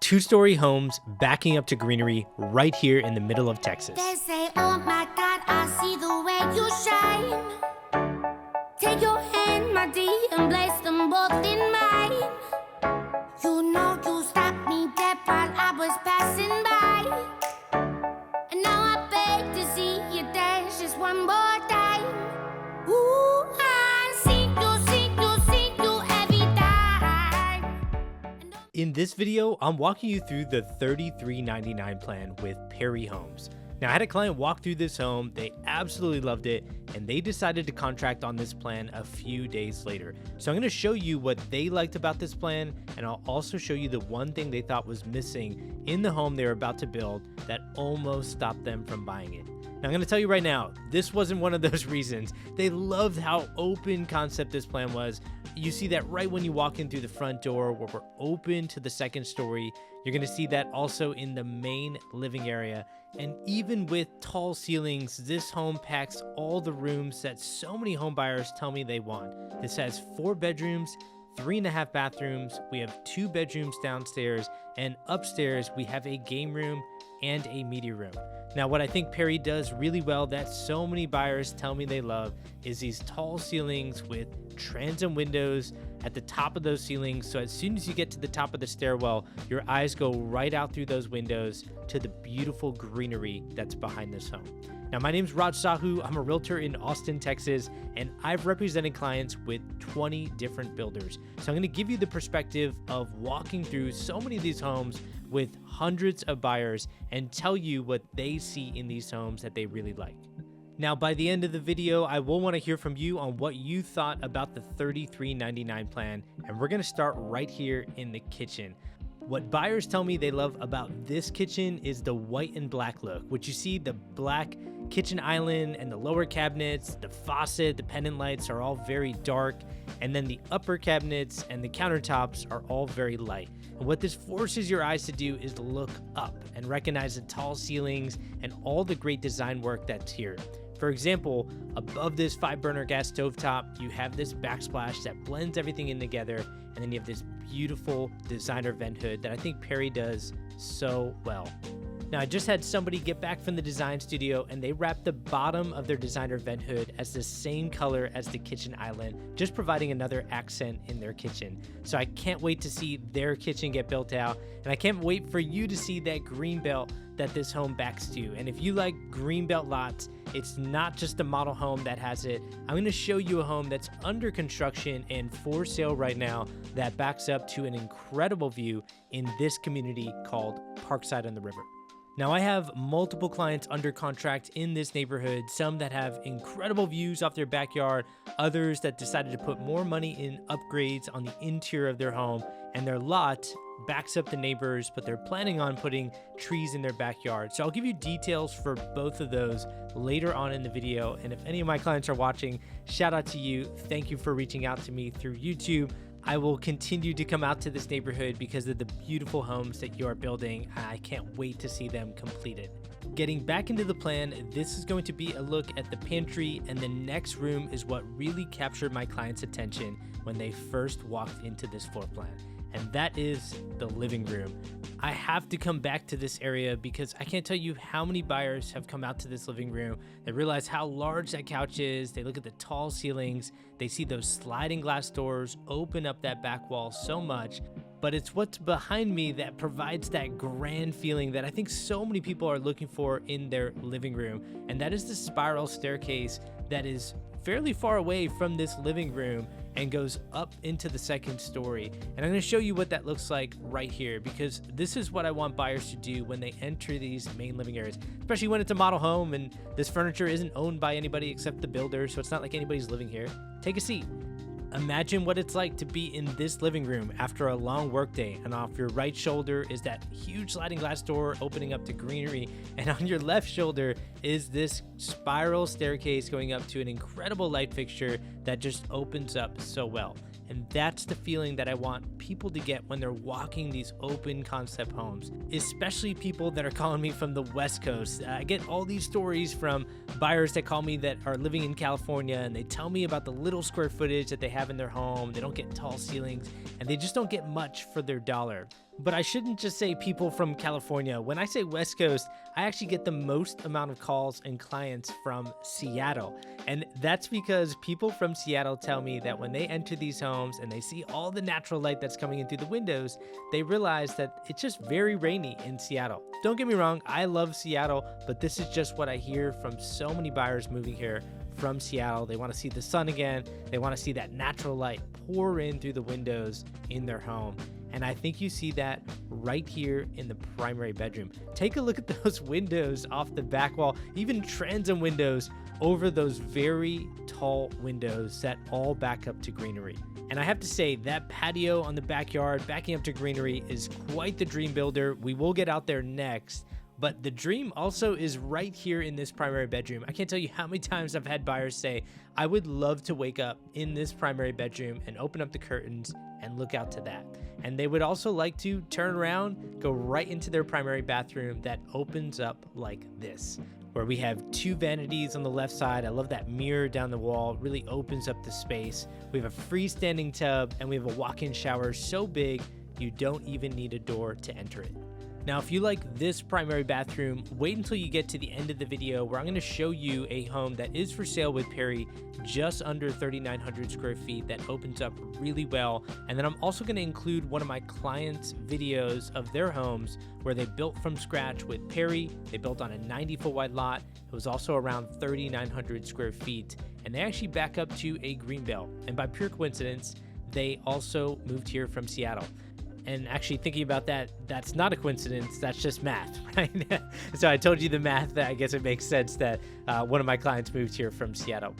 2-story homes backing up to greenery right here in the middle of Texas. They say, oh my God, I see the way you shine. Take your hand, my dear, and place them both in mine. You know you stopped me dead while I was passing by. And now I beg to see you dance just one more time. Ooh, I see you every time. In this video, I'm walking you through the $33.99 plan with Perry Homes. Now, I had a client walk through this home, they absolutely loved it, and they decided to contract on this plan a few days later. So I'm going to show you what they liked about this plan, and I'll also show you the one thing they thought was missing in the home they were about to build that almost stopped them from buying it. Now, I'm going to tell you right now, this wasn't one of those reasons. They loved how open concept this plan was. You see that right when you walk in through the front door where we're open to the second story. You're going to see that also in the main living area. And even with tall ceilings, this home packs all the rooms that so many home buyers tell me they want. This has 4 bedrooms, 3.5 bathrooms. We have 2 bedrooms downstairs, and upstairs we have a game room and a media room. Now, what I think Perry does really well that so many buyers tell me they love is these tall ceilings with transom windows at the top of those ceilings. So as soon as you get to the top of the stairwell, your eyes go right out through those windows to the beautiful greenery that's behind this home. Now, my name's Raj Sahu. I'm a realtor in Austin, Texas, and I've represented clients with 20 different builders. So I'm going to give you the perspective of walking through so many of these homes with hundreds of buyers and tell you what they see in these homes that they really like. Now, by the end of the video, I will want to hear from you on what you thought about the $33.99 plan, and we're going to start right here in the kitchen. What buyers tell me they love about this kitchen is the white and black look, which you see the black kitchen island and the lower cabinets, the faucet, the pendant lights are all very dark, and then the upper cabinets and the countertops are all very light. And what this forces your eyes to do is look up and recognize the tall ceilings and all the great design work that's here. For example, above this 5-burner gas stovetop, you have this backsplash that blends everything in together, and then you have this beautiful designer vent hood that I think Perry does so well. Now, I just had somebody get back from the design studio and they wrapped the bottom of their designer vent hood as the same color as the kitchen island, just providing another accent in their kitchen. So I can't wait to see their kitchen get built out, and I can't wait for you to see that Greenbelt that this home backs to. And if you like Greenbelt lots, it's not just a model home that has it. I'm going to show you a home that's under construction and for sale right now that backs up to an incredible view in this community called Parkside on the river. Now, I have multiple clients under contract in this neighborhood, some that have incredible views off their backyard, others that decided to put more money in upgrades on the interior of their home, and their lot backs up the neighbors, but they're planning on putting trees in their backyard. So I'll give you details for both of those later on in the video. And if any of my clients are watching, shout out to you. Thank you for reaching out to me through YouTube. I will continue to come out to this neighborhood because of the beautiful homes that you are building. I can't wait to see them completed. Getting back into the plan, this is going to be a look at the pantry, and the next room is what really captured my client's attention when they first walked into this floor plan, and that is the living room. I have to come back to this area because I can't tell you how many buyers have come out to this living room. They realize how large that couch is. They look at the tall ceilings. They see those sliding glass doors open up that back wall so much. But it's what's behind me that provides that grand feeling that I think so many people are looking for in their living room. And that is the spiral staircase that is fairly far away from this living room and goes up into the second story. And I'm going to show you what that looks like right here, because this is what I want buyers to do when they enter these main living areas, especially when it's a model home and this furniture isn't owned by anybody except the builder, so it's not like anybody's living here. Take a seat. Imagine what it's like to be in this living room after a long workday, and off your right shoulder is that huge sliding glass door opening up to greenery, and on your left shoulder is this spiral staircase going up to an incredible light fixture that just opens up so well. And that's the feeling that I want people to get when they're walking these open concept homes, especially people that are calling me from the West Coast. I get all these stories from buyers that call me that are living in California, and they tell me about the little square footage that they have in their home. They don't get tall ceilings, and they just don't get much for their dollar. But I shouldn't just say people from California. When I say West Coast, I actually get the most amount of calls and clients from Seattle. And that's because people from Seattle tell me that when they enter these homes and they see all the natural light that's coming in through the windows, they realize that it's just very rainy in Seattle. Don't get me wrong, I love Seattle, but this is just what I hear from so many buyers moving here from Seattle. They want to see the sun again. They want to see that natural light pour in through the windows in their home. And I think you see that right here in the primary bedroom. Take a look at those windows off the back wall, even transom windows over those very tall windows that all back up to greenery. And I have to say that patio on the backyard backing up to greenery is quite the dream builder. We will get out there next. But the dream also is right here in this primary bedroom. I can't tell you how many times I've had buyers say, I would love to wake up in this primary bedroom and open up the curtains and look out to that. And they would also like to turn around, go right into their primary bathroom that opens up like this, where we have two vanities on the left side. I love that mirror down the wall, really opens up the space. We have a freestanding tub and we have a walk-in shower so big you don't even need a door to enter it. Now, if you like this primary bathroom, wait until you get to the end of the video where I'm going to show you a home that is for sale with Perry, just under 3,900 square feet, that opens up really well. And then I'm also going to include one of my clients' videos of their homes where they built from scratch with Perry. They built on a 90-foot wide lot. It was also around 3,900 square feet. And they actually back up to a Greenbelt. And by pure coincidence, they also moved here from Seattle. And actually thinking about that, that's not a coincidence, that's just math, right? So I told you the math, that I guess it makes sense that one of my clients moved here from Seattle.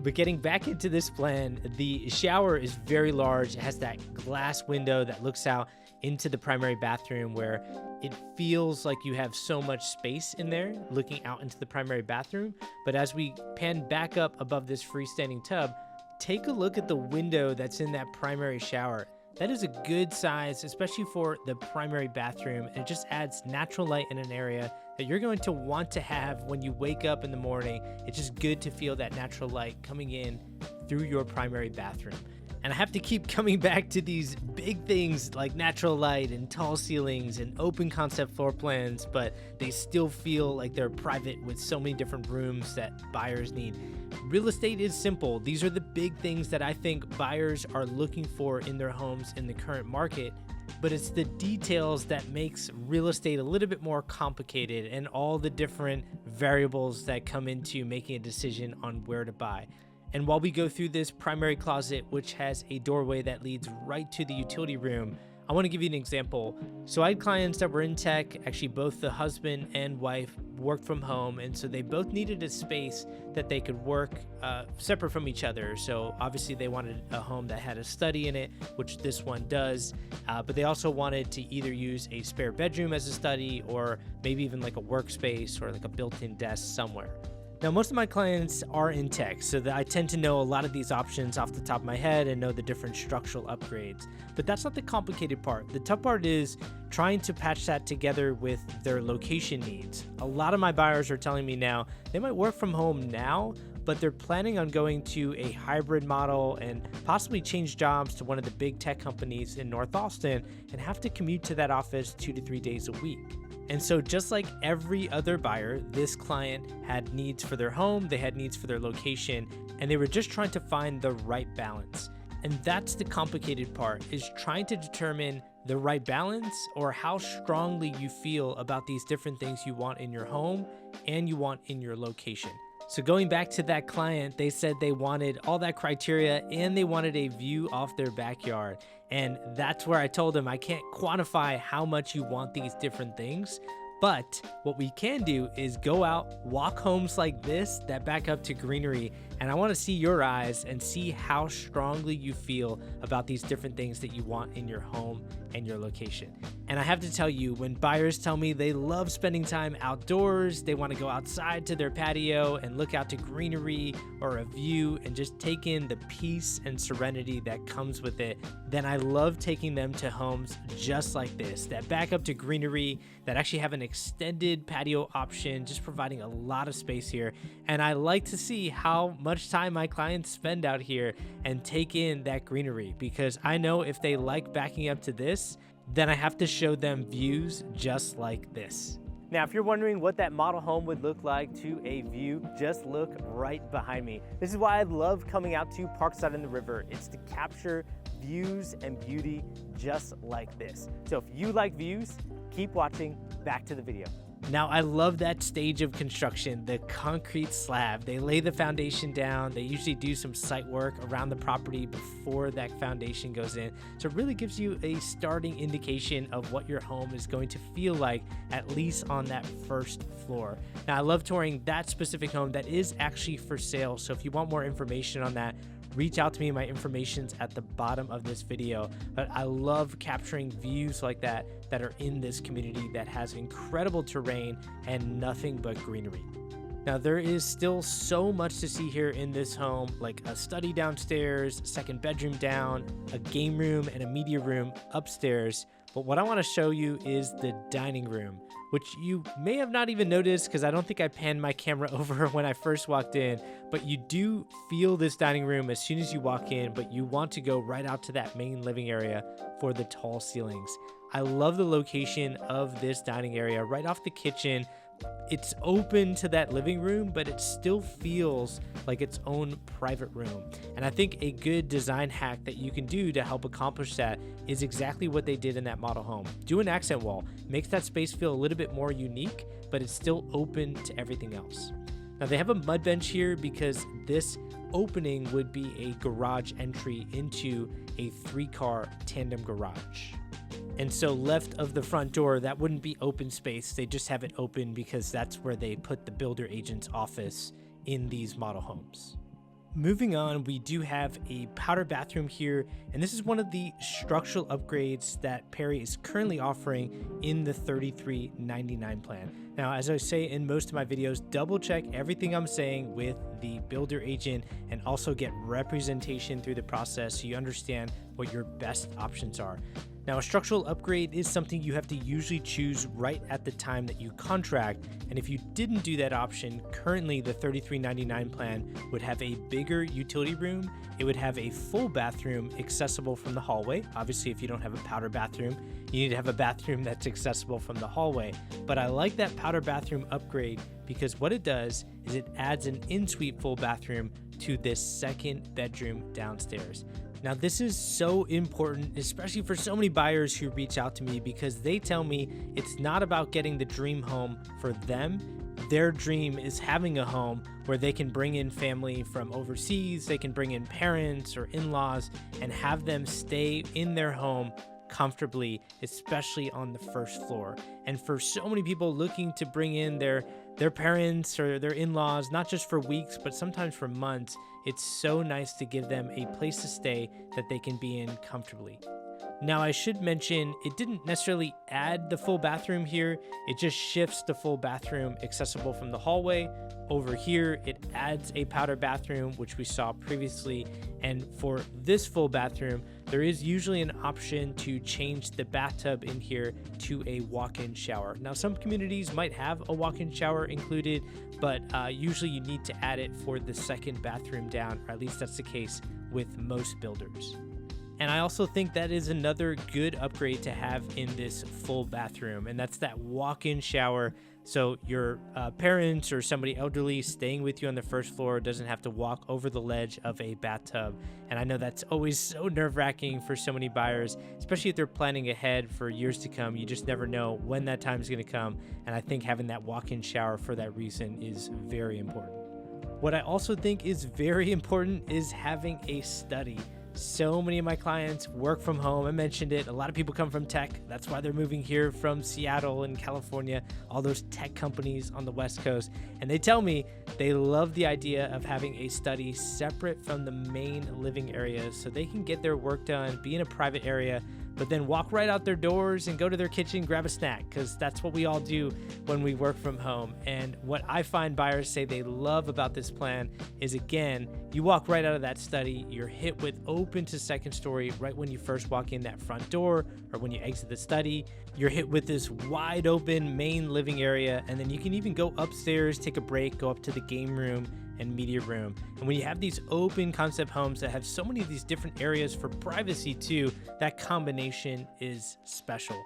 But getting back into this plan, the shower is very large. It has that glass window that looks out into the primary bathroom where it feels like you have so much space in there looking out into the primary bathroom. But as we pan back up above this freestanding tub, take a look at the window that's in that primary shower. That is a good size, especially for the primary bathroom. It just adds natural light in an area that you're going to want to have when you wake up in the morning. It's just good to feel that natural light coming in through your primary bathroom. And I have to keep coming back to these big things like natural light and tall ceilings and open concept floor plans, but they still feel like they're private with so many different rooms that buyers need. Real estate is simple. These are the big things that I think buyers are looking for in their homes in the current market, but it's the details that makes real estate a little bit more complicated and all the different variables that come into making a decision on where to buy. And while we go through this primary closet, which has a doorway that leads right to the utility room, I want to give you an example. So I had clients that were in tech. Actually, both the husband and wife worked from home, and so they both needed a space that they could work separate from each other. So obviously they wanted a home that had a study in it, which this one does, but they also wanted to either use a spare bedroom as a study or maybe even like a workspace or like a built-in desk somewhere. Now, most of my clients are in tech, so that I tend to know a lot of these options off the top of my head and know the different structural upgrades. But that's not the complicated part. The tough part is trying to patch that together with their location needs. A lot of my buyers are telling me now they might work from home now, but they're planning on going to a hybrid model and possibly change jobs to one of the big tech companies in North Austin and have to commute to that office 2 to 3 days a week. And so just like every other buyer, this client had needs for their home, they had needs for their location, and they were just trying to find the right balance. And that's the complicated part, is trying to determine the right balance or how strongly you feel about these different things you want in your home and you want in your location. So going back to that client, they said they wanted all that criteria and they wanted a view off their backyard. And that's where I told them I can't quantify how much you want these different things. But what we can do is go out, walk homes like this that back up to greenery, and I want to see your eyes and see how strongly you feel about these different things that you want in your home and your location. And I have to tell you, when buyers tell me they love spending time outdoors, they want to go outside to their patio and look out to greenery or a view and just take in the peace and serenity that comes with it, then I love taking them to homes just like this, that back up to greenery, that actually have an extended patio option, just providing a lot of space here. And I like to see how much time my clients spend out here and take in that greenery, because I know if they like backing up to this, then I have to show them views just like this. Now, if you're wondering what that model home would look like to a view, just look right behind me. This is why I love coming out to Parkside on the river. It's to capture views and beauty just like this. So if you like views, keep watching. Back to the video. Now, I love that stage of construction, the concrete slab. They lay the foundation down. They usually do some site work around the property before that foundation goes in. So it really gives you a starting indication of what your home is going to feel like, at least on that first floor. Now, I love touring that specific home that is actually for sale. So if you want more information on that, reach out to me. My information's at the bottom of this video. But I love capturing views like that are in this community that has incredible terrain and nothing but greenery. Now, there is still so much to see here in this home, like a study downstairs, second bedroom down, a game room and a media room upstairs. But what I want to show you is the dining room, which you may have not even noticed because I don't think I panned my camera over when I first walked in, but you do feel this dining room as soon as you walk in, but you want to go right out to that main living area for the tall ceilings. I love the location of this dining area right off the kitchen. It's open to that living room, but it still feels like its own private room. And I think a good design hack that you can do to help accomplish that is exactly what they did in that model home. Do an accent wall, makes that space feel a little bit more unique, but it's still open to everything else. Now, they have a mud bench here because this opening would be a garage entry into a 3-car tandem garage. And so left of the front door, that wouldn't be open space. They just have it open because that's where they put the builder agent's office in these model homes. Moving on, we do have a powder bathroom here, and this is one of the structural upgrades that Perry is currently offering in the $33.99 plan. Now, as I say in most of my videos, double check everything I'm saying with the builder agent and also get representation through the process so you understand what your best options are. Now, a structural upgrade is something you have to usually choose right at the time that you contract, and if you didn't do that option, currently the $33.99 plan would have a bigger utility room. It would have a full bathroom accessible from the hallway. Obviously, if you don't have a powder bathroom, you need to have a bathroom that's accessible from the hallway. But I like that powder bathroom upgrade because what it does is it adds an in-suite full bathroom to this second bedroom downstairs. Now, this is so important, especially for so many buyers who reach out to me because they tell me it's not about getting the dream home for them. Their dream is having a home where they can bring in family from overseas, they can bring in parents or in-laws and have them stay in their home comfortably, especially on the first floor. And for so many people looking to bring in their parents or their in-laws, not just for weeks, but sometimes for months, it's so nice to give them a place to stay that they can be in comfortably. Now, I should mention, it didn't necessarily add the full bathroom here. It just shifts the full bathroom accessible from the hallway. Over here, it adds a powder bathroom, which we saw previously. And for this full bathroom, there is usually an option to change the bathtub in here to a walk-in shower. Now, some communities might have a walk-in shower included, but usually you need to add it for the second bathroom down, or at least that's the case with most builders. And I also think that is another good upgrade to have in this full bathroom, and that's that walk-in shower. So your parents or somebody elderly staying with you on the first floor doesn't have to walk over the ledge of a bathtub. And I know that's always so nerve-wracking for so many buyers, especially if they're planning ahead for years to come. You just never know when that time is going to come. And I think having that walk-in shower for that reason is very important. What I also think is very important is having a study. So many of my clients work from home. I mentioned it. A lot of people come from tech. That's why they're moving here from Seattle and California, all those tech companies on the West Coast. And they tell me they love the idea of having a study separate from the main living area so they can get their work done, be in a private area, but then walk right out their doors and go to their kitchen, grab a snack, because that's what we all do when we work from home. And what I find buyers say they love about this plan is, again, you walk right out of that study, you're hit with open to second story right when you first walk in that front door or when you exit the study. You're hit with this wide open main living area, and then you can even go upstairs, take a break, go up to the game room and media room. And when you have these open concept homes that have so many of these different areas for privacy too, that combination is special.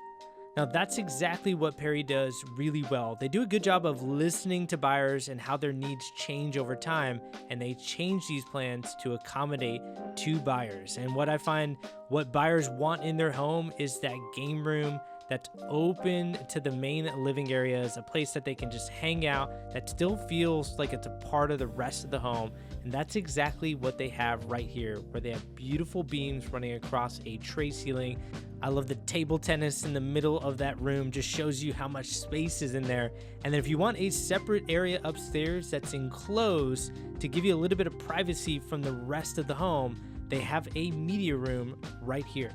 Now that's exactly what Perry does really well. They do a good job of listening to buyers and how their needs change over time, and they change these plans to accommodate to buyers. And what I find what buyers want in their home is that game room that's open to the main living areas, a place that they can just hang out that still feels like it's a part of the rest of the home. And that's exactly what they have right here, where they have beautiful beams running across a tray ceiling. I love the table tennis in the middle of that room, just shows you how much space is in there. And then if you want a separate area upstairs that's enclosed to give you a little bit of privacy from the rest of the home, they have a media room right here.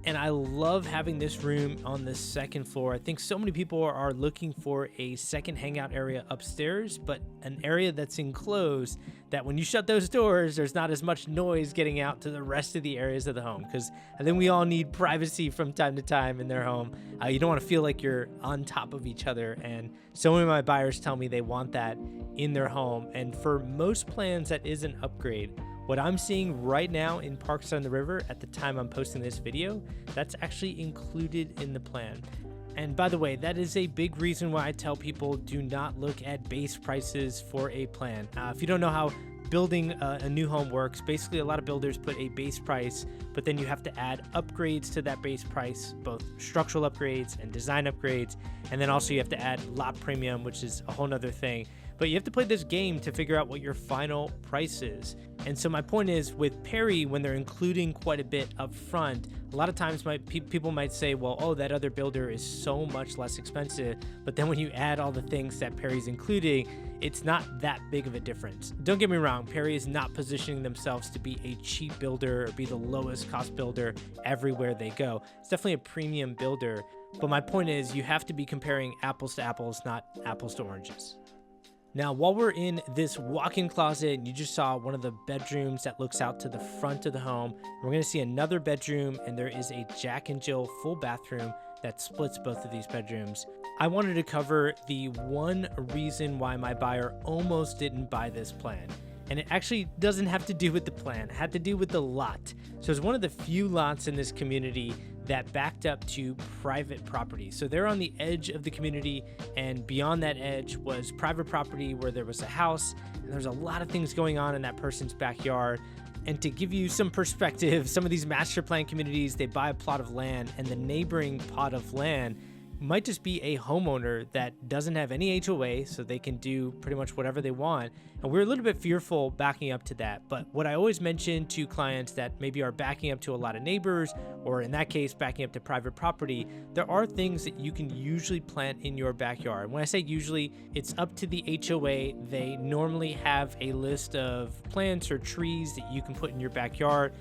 And I love having this room on the second floor. I think so many people are looking for a second hangout area upstairs, but an area that's enclosed that when you shut those doors, there's not as much noise getting out to the rest of the areas of the home. Because I think we all need privacy from time to time in their home. You don't want to feel like you're on top of each other. And so many of my buyers tell me they want that in their home. And for most plans, that is an upgrade. What I'm seeing right now in Parkside on the River at the time I'm posting this video, that's actually included in the plan. And by the way, that is a big reason why I tell people do not look at base prices for a plan. If you don't know how building a new home works, basically a lot of builders put a base price, but then you have to add upgrades to that base price, both structural upgrades and design upgrades. And then also you have to add lot premium, which is a whole nother thing. But you have to play this game to figure out what your final price is. And so my point is, with Perry, when they're including quite a bit up front, a lot of times people might say, well, oh, that other builder is so much less expensive. But then when you add all the things that Perry's including, it's not that big of a difference. Don't get me wrong, Perry is not positioning themselves to be a cheap builder or be the lowest cost builder everywhere they go. It's definitely a premium builder. But my point is, you have to be comparing apples to apples, not apples to oranges. Now, while we're in this walk-in closet, you just saw one of the bedrooms that looks out to the front of the home. We're going to see another bedroom, and there is a Jack and Jill full bathroom that splits both of these bedrooms. I wanted to cover the one reason why my buyer almost didn't buy this plan. And it actually doesn't have to do with the plan. It had to do with the lot. So it's one of the few lots in this community that backed up to private property. So they're on the edge of the community, and beyond that edge was private property where there was a house, and there's a lot of things going on in that person's backyard. And to give you some perspective, some of these master plan communities, they buy a plot of land, and the neighboring plot of land might just be a homeowner that doesn't have any HOA, so they can do pretty much whatever they want. And we're a little bit fearful backing up to that. But what I always mention to clients that maybe are backing up to a lot of neighbors, or in that case, backing up to private property, there are things that you can usually plant in your backyard. When I say usually, it's up to the HOA. They normally have a list of plants or trees that you can put in your backyard.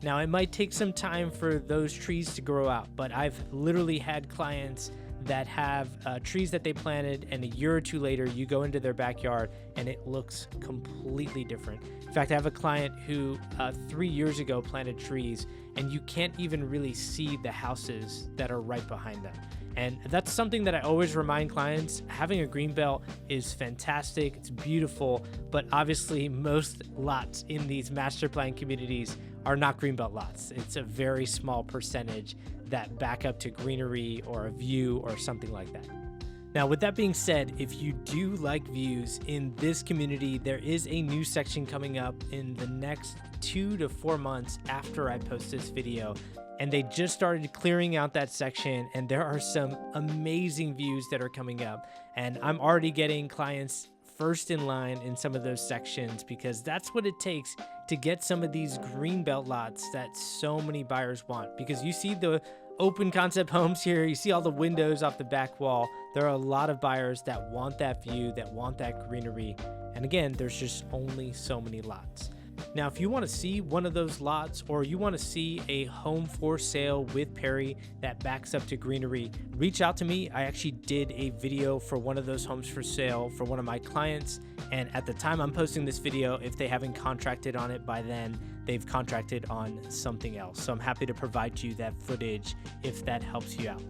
Now, it might take some time for those trees to grow out, but I've literally had clients that have trees that they planted, and a year or two later you go into their backyard and it looks completely different. In fact, I have a client who 3 years ago planted trees, and you can't even really see the houses that are right behind them. And that's something that I always remind clients. Having a greenbelt is fantastic, it's beautiful, but obviously most lots in these master plan communities are not greenbelt lots. It's a very small percentage that back up to greenery or a view or something like that. Now, with that being said, if you do like views in this community, there is a new section coming up in the next 2 to 4 months after I post this video. And they just started clearing out that section, and there are some amazing views that are coming up. And I'm already getting clients first in line in some of those sections, because that's what it takes to get some of these greenbelt lots that so many buyers want. Because you see the open concept homes here, you see all the windows off the back wall. There are a lot of buyers that want that view, that want that greenery. And again, there's just only so many lots. Now, if you want to see one of those lots, or you want to see a home for sale with Perry that backs up to greenery, reach out to me. I actually did a video for one of those homes for sale for one of my clients. And at the time I'm posting this video, if they haven't contracted on it by then, they've contracted on something else. So I'm happy to provide you that footage if that helps you out.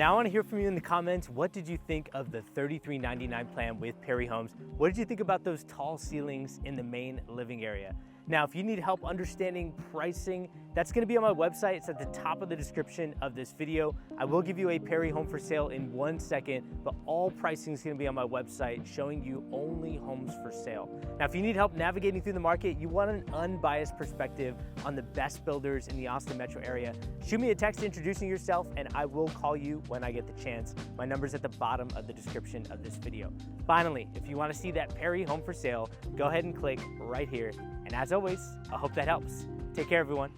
Now I want to hear from you in the comments. What did you think of the $33.99 plan with Perry Homes? What did you think about those tall ceilings in the main living area? Now, if you need help understanding pricing, that's going to be on my website. It's at the top of the description of this video. I will give you a Perry home for sale in 1 second, but all pricing is going to be on my website, showing you only homes for sale. Now, if you need help navigating through the market, you want an unbiased perspective on the best builders in the Austin metro area, shoot me a text introducing yourself, and I will call you when I get the chance. My number's at the bottom of the description of this video. Finally, if you want to see that Perry home for sale, go ahead and click right here. And as always, I hope that helps. Take care, everyone.